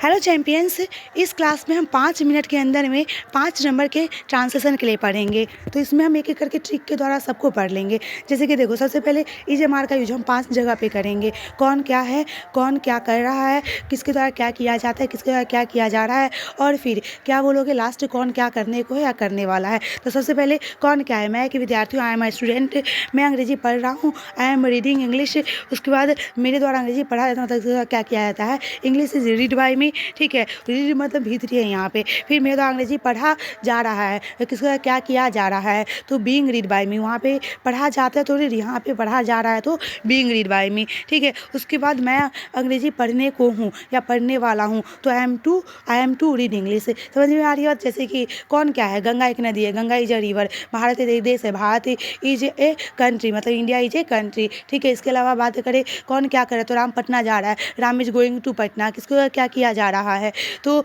Hello champions, इस class में हम 5 मिनट के अंदर में 5 नंबर के ट्रांसलेशन के लिए पढ़ेंगे। तो इसमें हम एक एक करके ट्रिक के द्वारा सबको पढ़ लेंगे। जैसे कि देखो, सबसे पहले EJMR का यूज हम 5 जगह पे करेंगे। कौन क्या है, कौन क्या कर रहा है, किसके द्वारा क्या किया जाता है, किसके द्वारा क्या किया जा रहा है, और फिर क्या बोलोगे लास्ट कौन क्या करने को है या करने वाला है। तो सबसे पहले कौन क्या है, मैं एक विद्यार्थी हूँ, आई एम स्टूडेंट, मैं अंग्रेजी पढ़ रहा हूँ, आई एम रीडिंग इंग्लिश। उसके बाद मेरे द्वारा अंग्रेजी पढ़ा जाता है, मतलब क्या किया जाता है, इंग्लिश इज रीड बाय मी। ठीक है, रीड मतलब भीतरी है यहाँ पे। फिर मेरे द्वारा अंग्रेजी पढ़ा जा रहा है, किसका क्या किया जा रहा है, तो बीइंग रीड बाय मी। वहाँ पे पढ़ा जाता है तो रीड, यहाँ पे पढ़ा जा रहा है तो बीइंग रीड बाय मी। ठीक है, उसके बाद मैं अंग्रेजी पढ़ने को हूँ या पढ़ने वाला हूँ, तो I am to read English. समझ में आ रही है। जैसे कि कौन क्या है, गंगा एक नदी है, Ganga is a river, Bharat एक देश है, भारत इज ए कंट्री, मतलब इंडिया इज ए कंट्री। ठीक है, इसके अलावा बात करें कौन क्या करे, तो राम पटना जा रहा है, Ram is going to Patna. किसको क्या किया जा रहा है, तो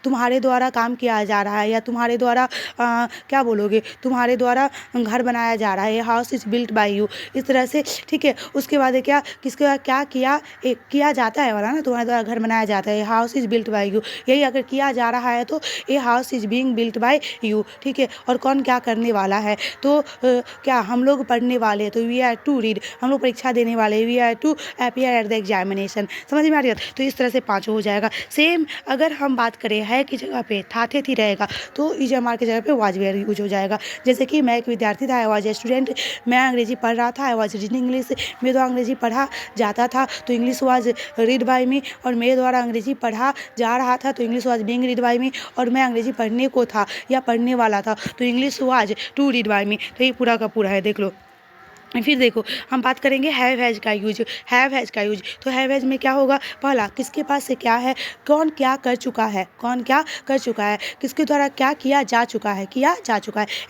तुम्हारे द्वारा काम किया जा रहा है, या तुम्हारे द्वारा क्या बोलोगे, तुम्हारे द्वारा घर बनाया जा रहा है, house is built by you, इस तरह से। ठीक है, उसके बाद क्या, किसका क्या किया जाता है वाला ना, तुम्हारे द्वारा घर बनाया जाता है, house is built by you. यही अगर किया जा रहा है तो a house is being built by you. ठीक है, और कौन क्या करने वाला है, तो क्या हम लोग पढ़ने वाले हैं, तो वी आर टू रीड, हम लोग परीक्षा देने वाले हैं, we are to appear at the examination. समझ में आ रही है। तो इस तरह से 5 हो जाएगा। सेम अगर हम बात करें है की जगह पे था थे थी रहेगा, तो EJMR की जगह पे वाज वेयर यूज हो जाएगा। जैसे कि मैं एक विद्यार्थी था, आई वाज ए स्टूडेंट, मैं अंग्रेजी पढ़ रहा था, आई वाज रीडिंग इंग्लिश, मेरे द्वारा अंग्रेजी पढ़ा जाता था तो English was read by me, और मेरे द्वारा अंग्रेजी पढ़ा जा रहा था तो English was being read by me, और मैं अंग्रेजी पढ़ने को था या पढ़ने वाला था तो English was to read by me. तो ये पूरा का पूरा है, देख लो। फिर देखो, हम बात करेंगे हैव हैज का यूज। हैव हैज का यूज, तो हैव हैज में क्या होगा, पहला किसके पास से क्या है, कौन क्या कर चुका है, कौन क्या कर चुका है, किसके द्वारा क्या किया जा चुका है,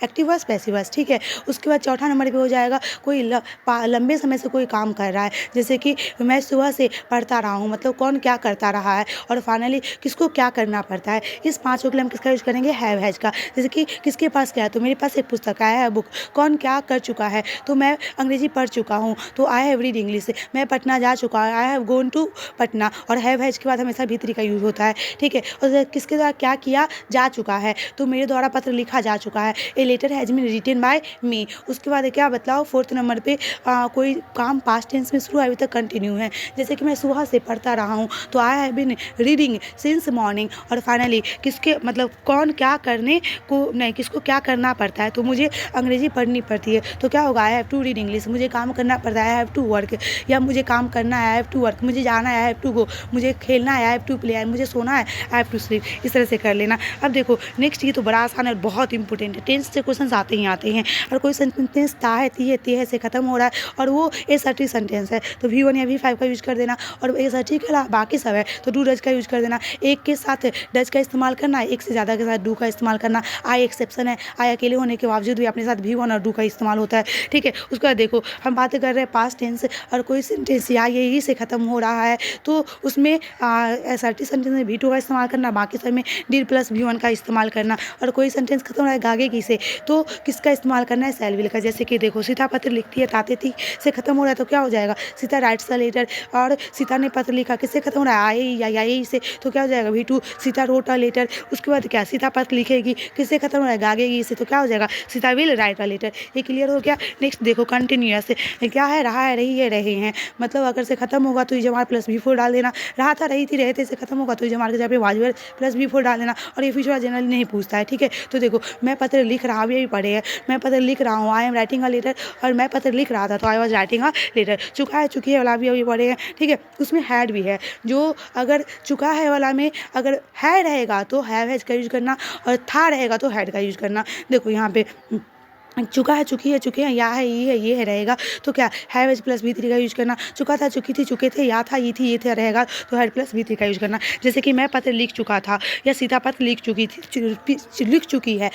एक्टिव वर्स पैसिव वर्स। ठीक है, उसके बाद चौथा नंबर पे हो जाएगा कोई लंबे समय से कोई काम कर रहा है, जैसे कि मैं सुबह से पढ़ता रहा हूँ, मतलब कौन क्या करता रहा है, और फाइनली किसको क्या करना पड़ता है। इस 5 के लिए हम किसका यूज करेंगे, हैव हैज का। जैसे कि किसके पास क्या है, तो मेरे पास एक पुस्तक है, बुक, कौन क्या कर चुका है, तो मैं अंग्रेजी पढ़ चुका हूँ, तो आई हैव रीड इंग्लिश, मैं पटना जा चुका हूँ, I have gone to Patna. और हैव हैज के बाद हमेशा भीतरी का यूज होता है। ठीक है, और किसके द्वारा क्या किया जा चुका है, तो मेरे द्वारा पत्र लिखा जा चुका है, a letter has been written by me. उसके बाद क्या बतलाओ, 4th नंबर पे कोई काम पास्ट टेंस में शुरू अभी तक कंटिन्यू है, जैसे कि मैं सुबह से पढ़ता रहा हूँ, तो I have been reading since morning. और फाइनली किसके, मतलब कौन क्या करने को नहीं, किसको क्या करना पड़ता है, तो मुझे अंग्रेजी पढ़नी पड़ती है, तो क्या होगा, I have to read English, मुझे काम करना पड़ता है, आई हैव टू वर्क, या मुझे काम करना है, आई हैव टू वर्क, मुझे जाना है, आई हैव टू गो, मुझे खेलना है, आई हैव टू प्ले, मुझे सोना है, आई हैव टू स्लीप। इस तरह से कर लेना। अब देखो नेक्स्ट, ये तो बड़ा आसान है और बहुत इंपॉर्टेंट है, टेंस से क्वेश्चन आते हैं। और कोई सेंटेंस ता है, ती है, ते है से खत्म हो रहा है और वो assertive सेंटेंस है, तो V1 या V5 का यूज कर देना, और assertive के अलावा बाकी सब है तो डू डज का यूज कर देना। एक के साथ डज का इस्तेमाल करना है, एक से ज़्यादा के साथ डू का इस्तेमाल करना। आई एक्सेप्शन है, आई अकेले होने के बावजूद भी अपने साथ V1 और डू का इस्तेमाल होता है। ठीक है, उसके बाद देखो हम बातें कर रहे हैं पास्ट टेंस, और कोई सेंटेंस या यही से ख़त्म हो रहा है तो उसमें असर्टिव सेंटेंस में V2 का इस्तेमाल करना, बाकी सब में डिड प्लस V1 का इस्तेमाल करना। और कोई सेंटेंस खत्म हो रहा है गागे की से, तो किसका इस्तेमाल करना है, शैल विल का। जैसे कि देखो, सीता पत्र लिखती है, ताते थी से खत्म हो रहा है तो क्या हो जाएगा, सीता राइट्स अ लेटर, और सीता ने पत्र लिखा, किससे खत्म हो रहा है, आई या यही से, तो क्या हो जाएगा, V2, Sita wrote a letter. उसके बाद क्या, सीता पत्र लिखेगी, किससे खत्म हो रहा है, गागेगी से, तो क्या हो जाएगा, Sita will write a letter. ये क्लियर हो गया। नेक्स्ट देखो, कंटिन्यूअस क्या है, रहा है, रही है, रहे हैं, मतलब अगर से खत्म होगा तो EJMR प्लस V4 डाल देना, रहा था, रही थी, रहते से खत्म होगा तो EJMR के जगह पे वाज वेयर प्लस V4 डाल देना। और ये फ्यूचर जनरली नहीं पूछता है। ठीक है, तो देखो मैं पत्र लिख रहा हूँ, ये भी पढ़े हैं, मैं पत्र लिख रहा हूँ, I am writing a letter, और मैं पत्र लिख रहा था तो I was writing a letter. चुका है, चुकी है वाला भी अभी पढ़े हैं। ठीक है, उसमें हैड भी है, जो अगर चुका है वाला में अगर है रहेगा तो हैव हैज का यूज करना, और था रहेगा तो हैड का यूज करना। देखो यहाँ पे चुका है, चुकी है, चुके हैं, या है, ये है रहेगा, तो क्या हैव एज प्लस V3 का यूज करना। चुका था, चुकी थी, चुके थे, या था, ये थी, ये थे रहेगा तो हैड प्लस V3 का यूज करना। जैसे कि मैं पत्र लिख चुका था, या सीता पत्र लिख चुकी थी, लिख चुकी है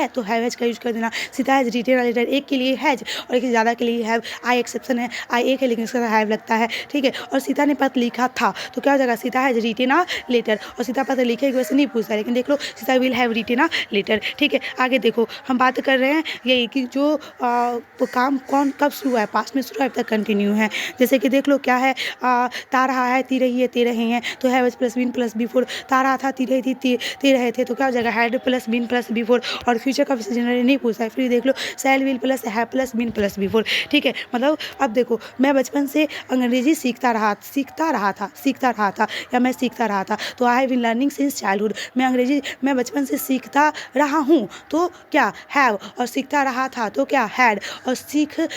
तो हैव एज का यूज कर देना। Sita has written a letter, एक के लिए हैज और एक से ज़्यादा के लिए हैव। आई एक्सेप्शन है, आई एक है लेकिन इसका हैव लगता है। ठीक है, और सीता ने पत्र लिखा था तो क्या हो जाएगा, Sita has written a letter, और सीता पत्र लिखेगी वैसे नहीं पूछता, लेकिन देख लो Sita will have written a letter. ठीक है, आगे देखो हम बात कर रहे हैं यही कि जो काम कौन कब शुरू हुआ है, पास्ट में शुरू है, अब तक कंटिन्यू है। जैसे कि देख लो क्या है, ता रहा है, ती रही है, ते रहे हैं, तो have plus been plus before, ता रहा था, ती रही थी, ते रहे थे, तो क्या हो जाएगा, had plus been plus before. और फ्यूचर का जनरली नहीं पूछता है। फिर देख लो shall will plus have plus been plus before. ठीक है, मतलब अब देखो मैं बचपन से अंग्रेजी सीखता रहा था या मैं सीखता रहा था, तो I have been learning since childhood. मैं अंग्रेजी मैं बचपन से सीखता रहा हूँ, तो क्या हैव, और सीखता रहा था तो क्या हैड, और सीखता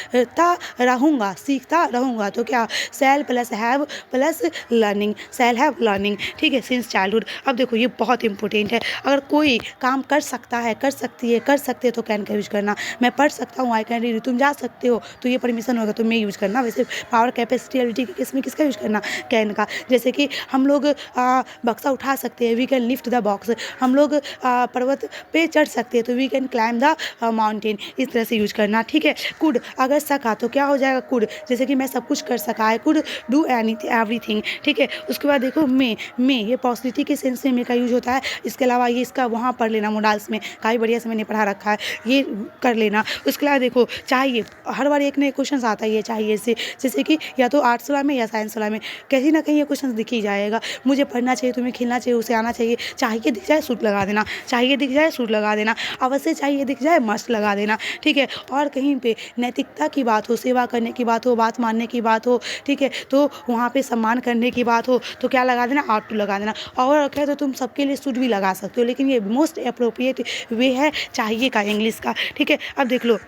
रहूँगा तो क्या शैल plus have plus learning, shall have learning. ठीक है, सिंस चाइल्डहुड। अब देखो ये बहुत इंपॉर्टेंट है। अगर कोई काम कर सकता है, कर सकती है, कर सकते हो तो कैन का यूज करना। मैं पढ़ सकता हूँ, आई कैन रीड, तुम जा सकते हो तो ये परमिशन होगा तो मैं यूज करना। वैसे पावर, कैपेसिटी, एबिलिटी के केस में किसका यूज करना, कैन का। जैसे कि हम लोग बक्सा उठा सकते हैं, we can lift the box. हम लोग पर्वत पे चढ़ सकते हैं तो we can climb the mountain, इस तरह से यूज करना। ठीक है, कुड, अगर सका तो क्या हो जाएगा, कुड। जैसे कि मैं सब कुछ कर सका, आई कुड डू एवरीथिंग। ठीक है, उसके बाद देखो मे ये पॉसिबिलिटी के सेंस में मे का यूज होता है। इसके अलावा ये इसका वहाँ पढ़ लेना, मोडाल्स में काफ़ी बढ़िया से मैंने पढ़ा रखा है, ये कर लेना। उसके अलावा देखो चाहिए, हर बार एक नए क्वेश्चन आता है ये चाहिए से, जैसे कि या तो आर्ट्स वाला में या साइंस वाला में कहीं ना कहीं ये क्वेश्चन दिख ही जाएगा। मुझे पढ़ना चाहिए, तुम्हें खेलना चाहिए, उसे आना चाहिए, चाहिए दिख जाए सूट लगा देना, चाहिए दिख जाए सूट लगा देना, अवश्य चाहिए दिख जाए मस्त लगा देना। ठीक है, और कहीं पे नैतिकता की बात हो, सेवा करने की बात हो, बात मानने की बात हो, ठीक है, तो वहाँ पे सम्मान करने की बात हो तो क्या लगा देना, आउट टू लगा देना। और कहे तो तुम सबके लिए सूट भी लगा सकते हो, लेकिन ये मोस्ट अप्रोप्रिएट वे है चाहिए का, इंग्लिश का। ठीक है, अब देख लो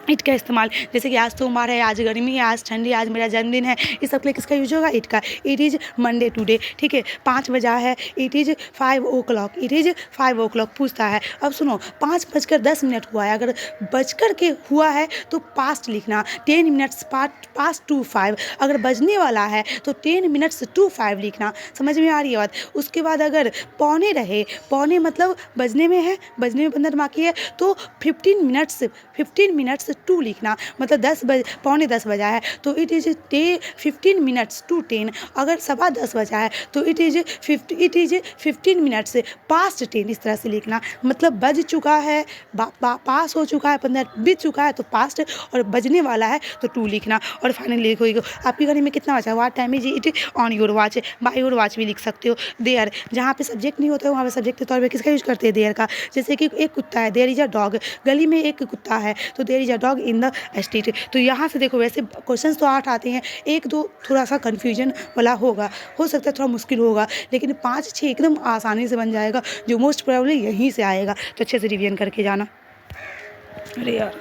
इट का इस्तेमाल, जैसे कि आज सोमवार है, आज गर्मी है, आज ठंडी, आज मेरा जन्मदिन है, इस सब के लिए किसका यूज होगा, इट का। It is Monday today. ठीक है, 5 बजा है, it is 5 o'clock, it is 5 o'clock पूछता है। अब सुनो 5:10 हुआ है, अगर बजकर के हुआ है तो पास्ट लिखना, 10 मिनट्स पास्ट टू 5। अगर बजने वाला है तो 10 मिनट्स टू 5 लिखना। समझ में आ रही है बात। उसके बाद अगर पौने रहे, पौने मतलब बजने में है, बजने में 15 बाकी है, तो 15 मिनट्स टू लिखना, मतलब 10 बजा है तो इट इज़ 15 मिनट्स टू 10। अगर 10:15 बजा है तो इट इज़ 15 मिनट्स पास्ट 10, इस तरह से लिखना। मतलब बज चुका है, पास हो चुका है, 15 बीत चुका है तो पास्ट, और बजने वाला है तो टू लिखना। और फाइनली लिखोगे आपकी घड़ी में कितना बचा, what time is it on your watch, by your watch भी लिख सकते हो। देयर, जहाँ पे सब्जेक्ट नहीं होता है वहाँ पे सब्जेक्ट के तौर पे किसका यूज करते हैं, देयर का। जैसे कि एक कुत्ता है, देयर इज अ डॉग, गली में एक कुत्ता है तो there is a dog in the street. तो यहाँ से देखो वैसे क्वेश्चंस तो 8 आते हैं, 1-2 थोड़ा सा कन्फ्यूजन वाला होगा, हो सकता है थोड़ा मुश्किल होगा, लेकिन 5-6 एकदम आसानी से बन जाएगा, जो मोस्ट प्रोबेबली यहीं से आएगा। तो अच्छे से रिवीजन करके जाना। अरे यार